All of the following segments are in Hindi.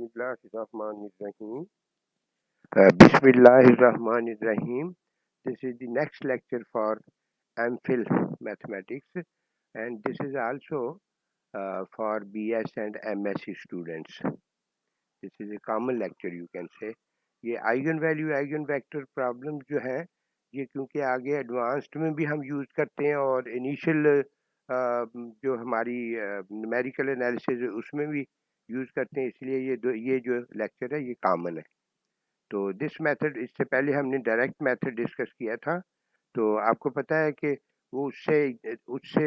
Bismillahirrahmanirrahim. Bismillahirrahmanirrahim. This is the next lecture for MPhil mathematics, and this is also for BS and MSc students. This is a common lecture you can say. ये eigen value eigen vector problem जो है ये क्योंकि आगे एडवांस्ड में भी हम यूज़ करते हैं और इनिशियल जो हमारी न्यूमेरिकल एनालिसिस उसमें भी यूज़ करते हैं, इसलिए ये जो लेक्चर है ये कॉमन है. तो दिस मेथड, इससे पहले हमने डायरेक्ट मेथड डिस्कस किया था, तो आपको पता है कि वो उससे उससे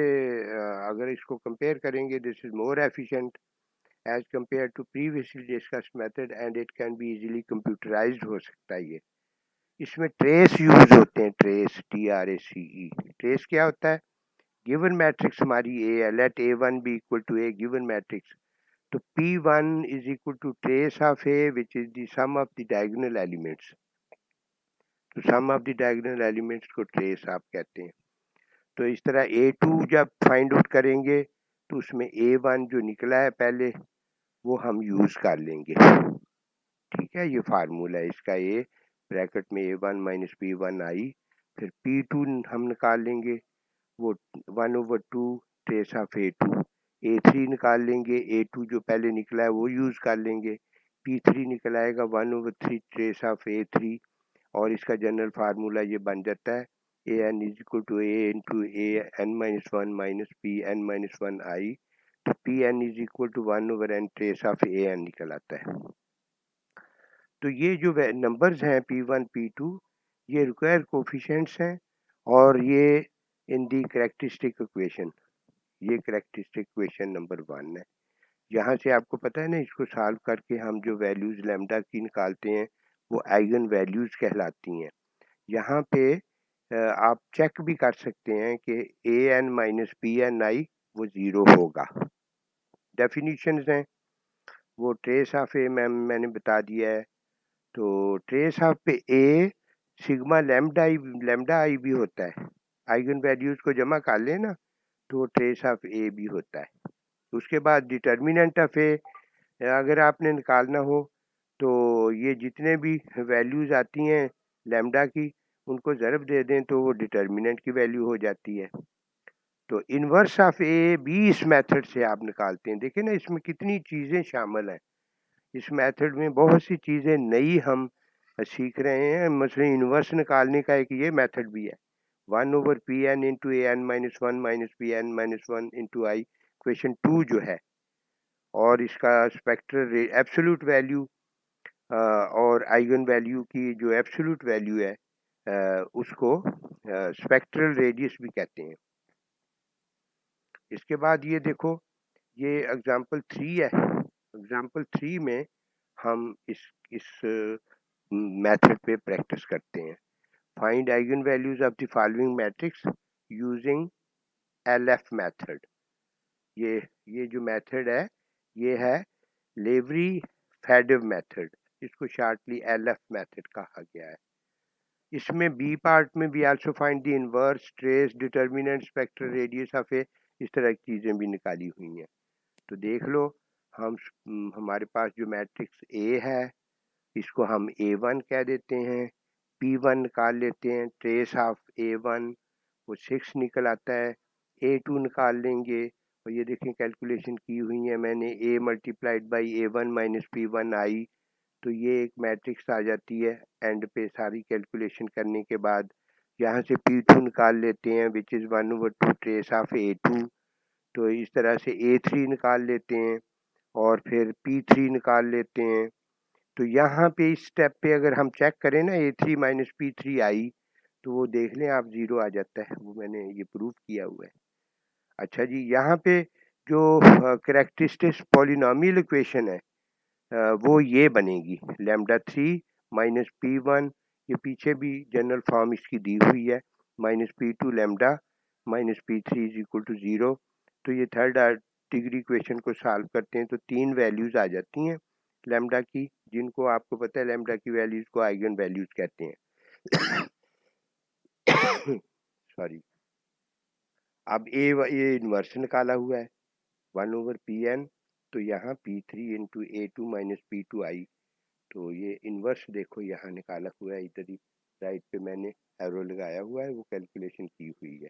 अगर इसको कंपेयर करेंगे, this is more efficient as compared to previously discussed method and it can be easily computerised हो सकता है. ये इसमें ट्रेस यूज होते हैं, ट्रेस TRACE. ट्रेस क्या होता है? गिवन मैट्रिक्स हमारी ए है, let A1 B equal to A given matrix, तो P1 is equal to trace of A which is the sum of the diagonal elements. तो sum of the diagonal elements को ट्रेस आप कहते हैं. तो इस तरह A2 जब फाइंड आउट करेंगे तो उसमें A1 जो निकला है पहले वो हम यूज कर लेंगे. ठीक है, ये फार्मूला है इसका. ए ब्रैकेट में A1 माइनस P1 आई, फिर P2 हम निकाल लेंगे, वो 1/2 ट्रेस ऑफ A2. A3 निकाल लेंगे, A2 जो पहले निकला है वो यूज कर लेंगे. P3 निकल आएगा 1/3 ट्रेस ऑफ A3, और इसका जनरल फार्मूला ये बन जाता है AN is equal to A into AN-1 minus PN-1 I. तो PN is equal to 1/n trace of AN निकल आता है. तो ये जो नंबर्स हैं P1 P2 ये रिक्वायर कोफिशिएंट्स हैं, और ये इन दी कैरेक्टरिस्टिक इक्वेशन, ये कैरेक्टरिस्टिक इक्वेशन नंबर 1 है. यहाँ से आपको पता है ना, इसको सॉल्व करके हम जो वैल्यूज लैम्डा की निकालते हैं वो आइगन वैल्यूज कहलाती हैं. यहाँ पे आप चेक भी कर सकते हैं कि AN माइनस PNI वो 0 होगा. डेफिनेशंस हैं, वो ट्रेस ऑफ ए मैंने बता दिया है. तो trace of A sigma lambda I भी होता है. आइगन वैल्यूज को जमा कर लेना तो वो ट्रेस ऑफ ए भी होता है. उसके बाद डिटर्मिनेंट ऑफ ए अगर आपने निकालना हो तो ये जितने भी वैल्यूज आती हैं लैम्डा की उनको ज़रब दे दें तो वो डिटर्मिनेंट की वैल्यू हो जाती है. तो इन्वर्स ऑफ ए भी इस मेथड से आप निकालते हैं. देखिए ना, इसमें कितनी चीज़ें शामिल हैं. इस मेथड में बहुत सी चीज़ें नई हम सीख रहे हैं. मसलन इन्वर्स निकालने का एक ये मेथड भी है, 1/Pn into AN-1 minus PN-1 into I, question 2 जो है. और इसका स्पेक्ट्रल एब्सोल्यूट वैल्यू और आइगन वैल्यू की जो एब्सोल्यूट वैल्यू है उसको स्पेक्ट्रल रेडियस भी कहते हैं. इसके बाद ये देखो, ये एग्जाम्पल 3 है. एग्जाम्पल 3 में हम इस मेथड पे प्रैक्टिस करते हैं. Find eigenvalues of the following matrix using LF method. ये जो मेथड है ये है लेवरी-फेडिव मेथड. इसको शार्टली LF मेथड कहा गया है. इसमें बी पार्ट में भी also find the inverse, trace, determinant, spectral radius of A, इस तरह की चीज़ें भी निकाली हुई हैं. तो देख लो, हमारे पास जो मैट्रिक्स ए है इसको हम A1 कह देते हैं. P1 निकाल लेते हैं, ट्रेस ऑफ A1 वो 6 निकल आता है. A2 निकाल लेंगे, और ये देखें कैलकुलेशन की हुई है मैंने, A multiplied by A1 minus P1 आई, तो ये एक मैट्रिक्स आ जाती है. एंड पे सारी कैलकुलेशन करने के बाद यहाँ से P2 निकाल लेते हैं which is 1/2 trace of A2. तो इस तरह से A3 निकाल लेते हैं, और फिर P3 निकाल लेते हैं. तो यहाँ पे इस स्टेप पे अगर हम चेक करें ना, A3 माइनस P3 आई, तो वो देख लें आप 0 आ जाता है. वो मैंने ये प्रूव किया हुआ है. अच्छा जी, यहाँ पे जो कैरेक्टरिस्टिक्स पॉलिनोमियल इक्वेशन है वो ये बनेगी, लैम्डा 3 माइनस P1, ये पीछे भी जनरल फॉर्म इसकी दी हुई है, minus P2 lambda minus P3 is equal to 0. तो ये थर्ड डिग्री इक्वेशन को सॉल्व करते हैं तो 3 वैल्यूज आ जाती हैं लैम्डा की, जिनको आपको पता है लैम्डा की वैल्यूज को आइगन वैल्यूज कहते हैं. सॉरी. अब ये इन्वर्स निकाला हुआ है 1/Pn, तो यहाँ P3 into A2 minus P2I, तो ये इन्वर्स देखो यहाँ निकाला हुआ है, इधर ही राइट पे मैंने एरो लगाया हुआ है, वो कैलकुलेशन की हुई है।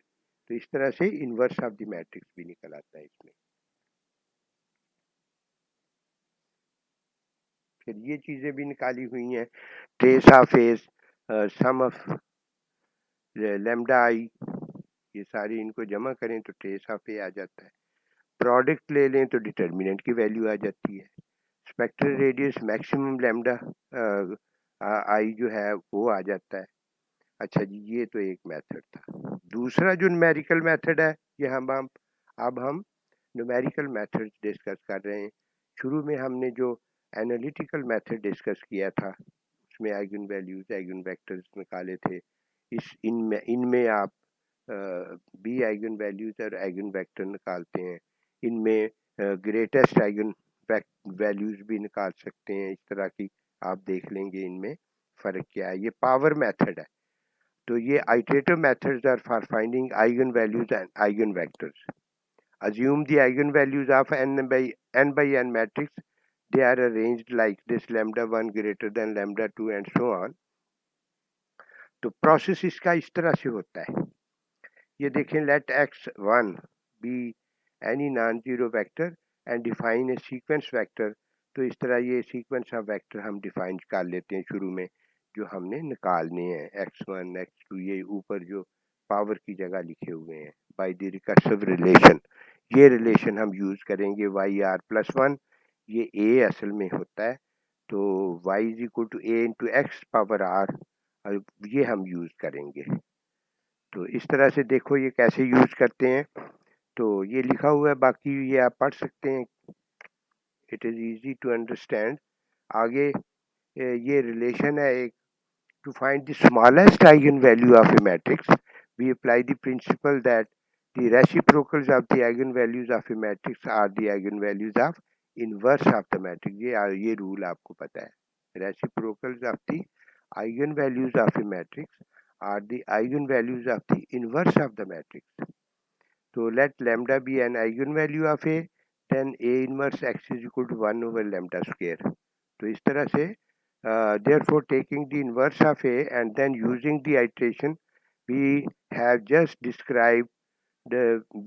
तो इस तरह से इन्वर्स ऑफ द मैट्रिक्स भी निकल आता है इसमें। फिर ये चीज़ें भी निकाली हुई हैं, trace of A, sum of lambda I, ये सारी इनको जमा करें तो ट्रेस ऑफ ए आ जाता है। प्रोडक्ट ले लें तो डिटर्मिनेंट की वैल्यू आ जाती है। स्पेक्ट्रल रेडियस मैक्सिमम लैम्डा आई जो है वो आ जाता है। अच्छा जी, ये तो एक मेथड था। दूसरा जो न्यूमेरिकल मेथड है, ये हम न्यूमेरिकल मेथड डिस्कस कर रहे हैं। शुरू में हमने जो एनालिटिकल मेथड डिस्कस किया था, उसमें आइगन वैल्यूज, आइगन वेक्टर्स निकाले थे। इनमें आप बी आइगन वैल्यूज और आइगन वेक्टर निकालते हैं। इनमें ग्रेटेस्ट आइगन वैल्यूज भी निकाल सकते हैं। इस तरह की आप देख लेंगे इनमें फ़र्क क्या है। ये पावर मेथड है। तो ये iterative methods are for finding eigenvalues and eigenvectors. Assume the eigenvalues of n by n matrix. They are arranged like this: lambda 1 greater than lambda 2 and so on. तो प्रोसेस इसका इस तरह से होता है। ये देखें, let x1 be any non-zero vector and define a sequence vector. तो इस तरह ये सीक्वेंस ऑफ वेक्टर हम डिफाइन कर लेते हैं शुरू में, जो हमने निकालने हैं। x1 x2 ये ऊपर जो पावर की जगह लिखे हुए हैं, बाय द रिकर्सिव रिलेशन। ये रिलेशन हम यूज करेंगे yr+1, ये a असल में होता है, तो y is equal to a into x power r, ये हम यूज करेंगे। तो इस तरह से देखो ये कैसे यूज करते हैं। तो ये लिखा हुआ है, बाकी ये आप पढ़ सकते हैं, it is easy to understand. आगे ये रिलेशन है एक, to find the smallest eigenvalue of a matrix, we apply the principle that the reciprocals of the eigenvalues of a matrix are the eigenvalues of inverse of the matrix. ये रूल आपको पता है। Reciprocals of the eigenvalues of a matrix are the eigenvalues of the inverse of the matrix. So let lambda be an eigenvalue of A, then A inverse x is equal to 1 over lambda square. तो इस तरह से therefore taking the inverse of A and then using the iteration we have just described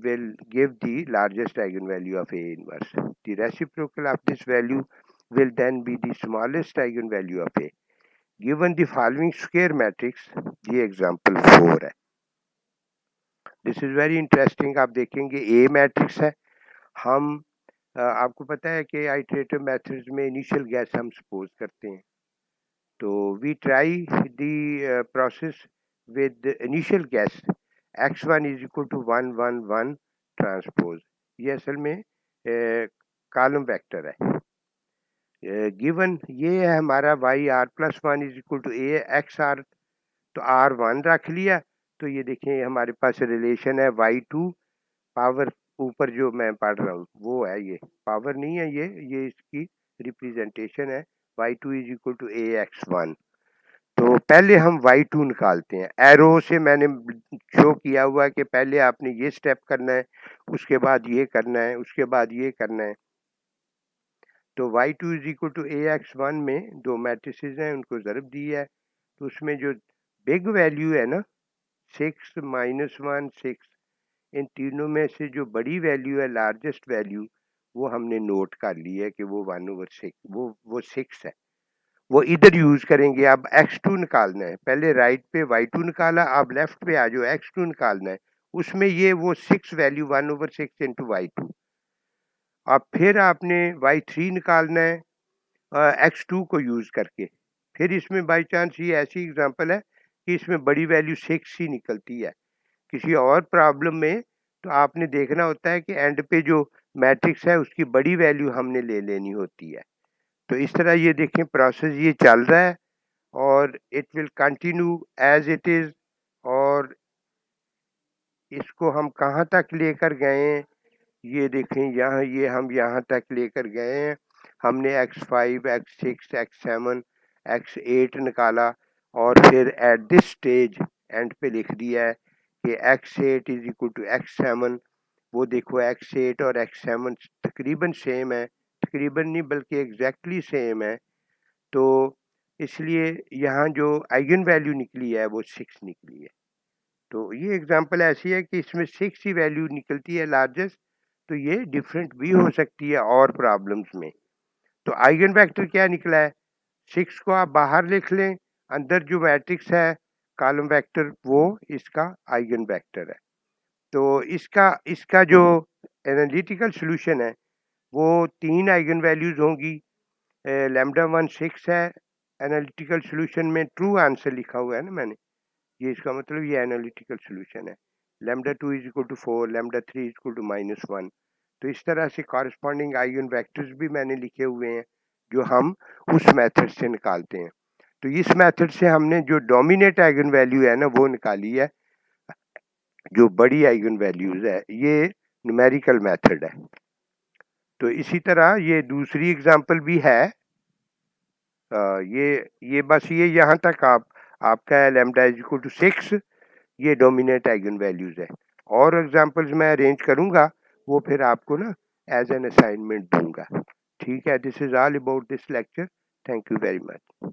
will give the largest eigenvalue of A inverse. The reciprocal of this value will then be the smallest eigenvalue of A. Given the following square matrix, ये example 4 है। This is very interesting. आप देखेंगे ए मैट्रिक्स है। हम आपको पता है कि आइटरेटिव मेथड्स में इनिशियल गैस हम सपोज करते हैं। तो we try the process with initial guess x1 is equal to 1 1 1 transpose. ये असल में कॉलम वेक्टर है। गिवन ये है हमारा yr+1 is equal to a xr, तो r1 रख लिया। तो ये देखें हमारे पास रिलेशन है y2 पावर, ऊपर जो मैं पढ़ रहा हूँ वो है, ये पावर नहीं है, ये इसकी रिप्रेजेंटेशन है। y2 is equal to ax1। तो पहले हम y2 निकालते हैं। एरो से मैंने शो किया हुआ है कि पहले आपने ये स्टेप करना है, उसके बाद ये करना है, उसके बाद ये करना है। तो y2 is equal to ax1 में दो मैट्रिसेस हैं, उनको ज़रब दी है। तो उसमें जो बिग वैल्यू है ना, 6 -1 6, इन तीनों में से जो बड़ी वैल्यू है, लार्जेस्ट वैल्यू, वो हमने नोट कर ली है कि वो 1/6, वो 6 है। वो इधर यूज करेंगे। अब x2 निकालना है। पहले राइट पे y2 निकाला, अब लेफ्ट पे आ जाओ x2 निकालना है। उसमें ये वो 6 वैल्यू 1/6 इंटू y2। अब फिर आपने y3 निकालना है x2 को यूज करके। फिर इसमें बाई चांस ये ऐसी एग्जांपल है कि इसमें बड़ी वैल्यू 6 ही निकलती है। किसी और प्रॉब्लम में तो आपने देखना होता है कि एंड पे जो मैट्रिक्स है उसकी बड़ी वैल्यू हमने ले लेनी होती है। तो इस तरह ये देखें प्रोसेस ये चल रहा है और it will continue as it is. और इसको हम कहाँ तक लेकर गए हैं, ये देखें, यहाँ ये हम यहाँ तक लेकर गए हैं। हमने x5 x6 x7 x8 निकाला और फिर एट दिस स्टेज एंड पे लिख दिया है कि x8 is equal to x7। वो देखो x8 और x7 तकरीबन सेम है, तकरीबन नहीं बल्कि एग्जैक्टली सेम है, तो इसलिए यहाँ जो आइगन वैल्यू निकली है वो 6 निकली है। तो ये एग्जांपल ऐसी है कि इसमें 6 ही वैल्यू निकलती है लार्जेस्ट, तो ये डिफरेंट भी हो सकती है और प्रॉब्लम्स में। तो आइगन वेक्टर क्या निकला है, 6 को आप बाहर लिख लें, अंदर जो मैट्रिक्स है कॉलम वेक्टर वो इसका आइगन वेक्टर है। तो इसका इसका जो एनालिटिकल सॉल्यूशन है वो 3 आइगन वैल्यूज होंगी। लैम्डा 1 6 है, एनालिटिकल सॉल्यूशन में ट्रू आंसर लिखा हुआ है ना मैंने, ये इसका मतलब ये एनालिटिकल सॉल्यूशन है। Lambda 2 is equal to 4, lambda 3 is equal to -1। तो इस तरह से कॉरस्पॉन्डिंग आइगन वेक्टर्स भी मैंने लिखे हुए हैं जो हम उस मेथड से निकालते हैं। तो इस मेथड से हमने जो डोमिनेट आइगन वैल्यू है ना वो निकाली है, जो बड़ी आइगन वैल्यूज है, ये न्यूमेरिकल मेथड है। तो इसी तरह ये दूसरी एग्जांपल भी है। ये बस ये यहाँ तक आपका है लैम्डा इज इक्वल टू 6, ये डोमिनेट आइगन वैल्यूज है। और एग्जांपल्स मैं अरेंज करूंगा वो फिर आपको ना एज एन असाइनमेंट दूंगा। ठीक है, this is all about this lecture. Thank you very much.